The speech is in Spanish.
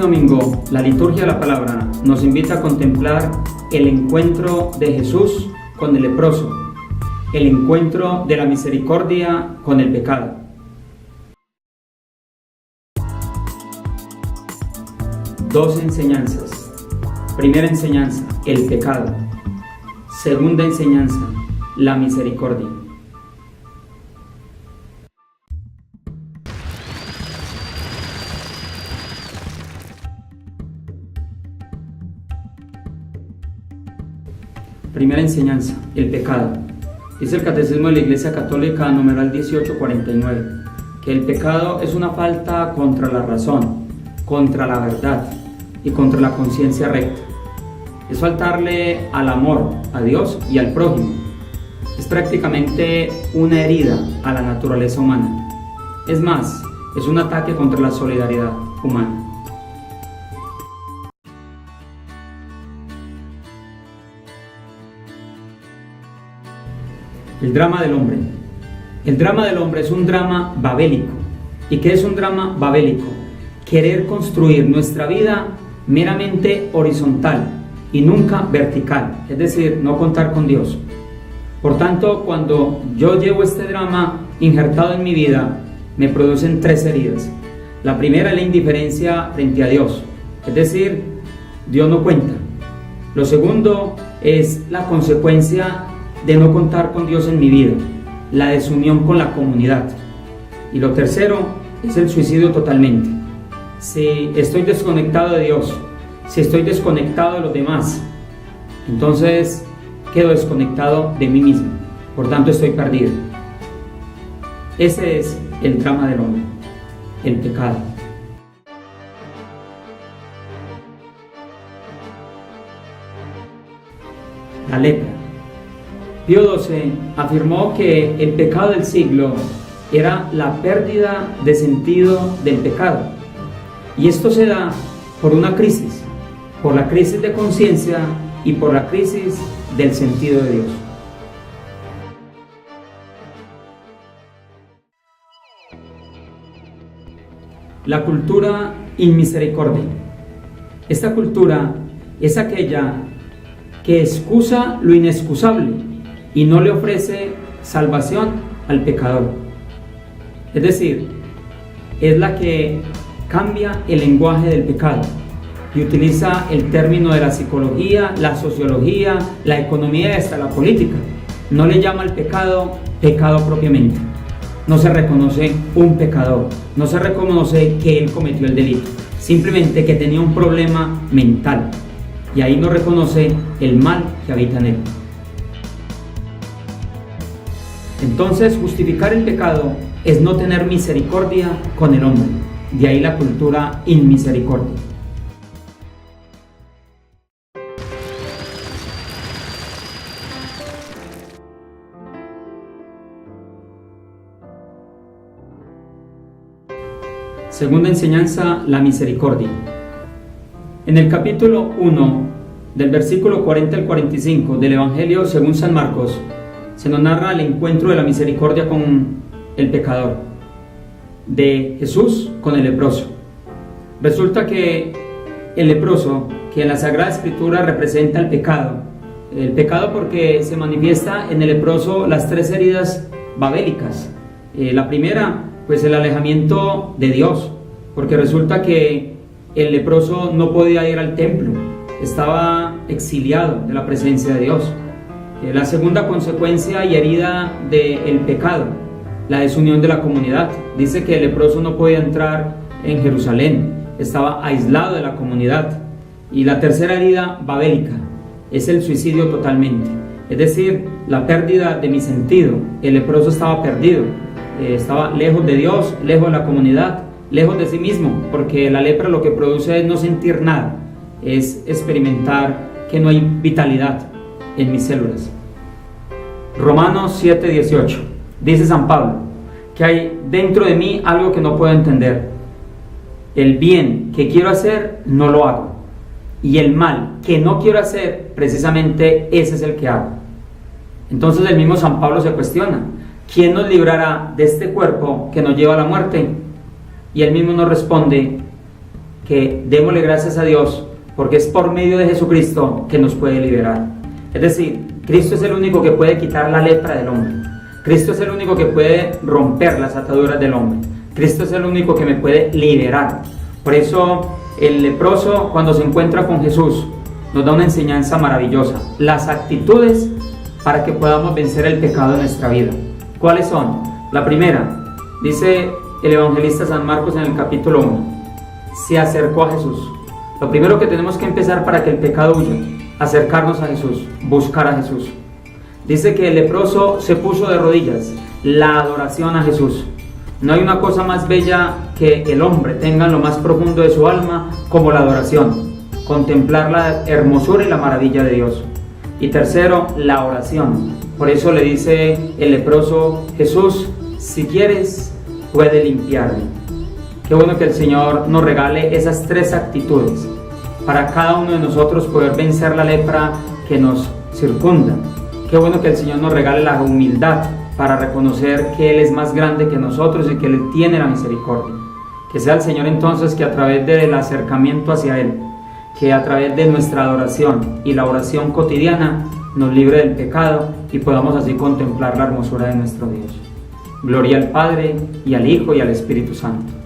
domingo, la liturgia de la palabra nos invita a contemplar el encuentro de Jesús con el leproso, el encuentro de la misericordia con el pecado. Dos enseñanzas. Primera enseñanza, el pecado. Segunda enseñanza, la misericordia. Primera enseñanza, el pecado. Dice el Catecismo de la Iglesia Católica, numeral 1849, que el pecado es una falta contra la razón, contra la verdad y contra la conciencia recta. Es faltarle al amor a Dios y al prójimo. Es prácticamente una herida a la naturaleza humana. Es más, es un ataque contra la solidaridad humana. El drama del hombre. El drama del hombre es un drama babélico. ¿Y qué es un drama babélico? Querer construir nuestra vida meramente horizontal y nunca vertical, es decir, no contar con Dios. Por tanto, cuando yo llevo este drama injertado en mi vida, me producen tres heridas. La primera es la indiferencia frente a Dios, es decir, Dios no cuenta. Lo segundo es la consecuencia de no contar con Dios en mi vida, la desunión con la comunidad. Y lo tercero es el suicidio totalmente. Si estoy desconectado de Dios, si estoy desconectado de los demás, entonces quedo desconectado de mí mismo, por tanto estoy perdido. Ese es el drama del hombre, el pecado. La lepra. Pío XII afirmó que el pecado del siglo era la pérdida de sentido del pecado. Y esto se da por una crisis, por la crisis de conciencia y por la crisis del sentido de Dios. La cultura inmisericordia. Esta cultura es aquella que excusa lo inexcusable y no le ofrece salvación al pecador. Es decir, es la que cambia el lenguaje del pecado y utiliza el término de la psicología, la sociología, la economía y hasta la política. No le llama al pecado pecado propiamente. No se reconoce un pecador, no se reconoce que él cometió el delito, simplemente que tenía un problema mental y ahí no reconoce el mal que habita en él. Entonces, justificar el pecado es no tener misericordia con el hombre. De ahí la cultura inmisericordia. Segunda enseñanza, la misericordia. En el capítulo 1, del versículo 40 al 45 del Evangelio según San Marcos, se nos narra el encuentro de la misericordia con el pecador, de Jesús con el leproso. Resulta que el leproso, que en la Sagrada Escritura representa el pecado porque se manifiesta en el leproso las tres heridas babélicas. La primera, pues el alejamiento de Dios, porque resulta que el leproso no podía ir al templo, estaba exiliado de la presencia de Dios. La segunda consecuencia y herida del pecado, la desunión de la comunidad. Dice que el leproso no podía entrar en Jerusalén, estaba aislado de la comunidad. Y la tercera herida babélica es el suicidio totalmente, es decir, la pérdida de mi sentido. El leproso estaba perdido, estaba lejos de Dios, lejos de la comunidad, lejos de sí mismo, porque la lepra lo que produce es no sentir nada, es experimentar que no hay vitalidad en mis células. Romanos 7:18 dice San Pablo que hay dentro de mí algo que no puedo entender. El bien que quiero hacer no lo hago, y el mal que no quiero hacer, precisamente ese es el que hago. Entonces el mismo San Pablo se cuestiona: ¿quién nos librará de este cuerpo que nos lleva a la muerte? Y él mismo nos responde que démosle gracias a Dios, porque es por medio de Jesucristo que nos puede liberar. Es decir, Cristo es el único que puede quitar la lepra del hombre. Cristo es el único que puede romper las ataduras del hombre. Cristo es el único que me puede liberar. Por eso el leproso, cuando se encuentra con Jesús, nos da una enseñanza maravillosa. Las actitudes para que podamos vencer el pecado en nuestra vida. ¿Cuáles son? La primera, dice el evangelista San Marcos en el capítulo 1, se acercó a Jesús. Lo primero que tenemos que empezar para que el pecado huya, acercarnos a Jesús, buscar a Jesús. Dice que el leproso se puso de rodillas, la adoración a Jesús. No hay una cosa más bella que el hombre tenga en lo más profundo de su alma como la adoración, contemplar la hermosura y la maravilla de Dios. Y tercero, la oración. Por eso le dice el leproso: Jesús, si quieres, puede limpiarme. Qué bueno que el Señor nos regale esas tres actitudes para cada uno de nosotros poder vencer la lepra que nos circunda. Qué bueno que el Señor nos regale la humildad para reconocer que Él es más grande que nosotros y que Él tiene la misericordia. Que sea el Señor entonces que a través del acercamiento hacia Él, que a través de nuestra adoración y la oración cotidiana nos libre del pecado y podamos así contemplar la hermosura de nuestro Dios. Gloria al Padre, y al Hijo, y al Espíritu Santo.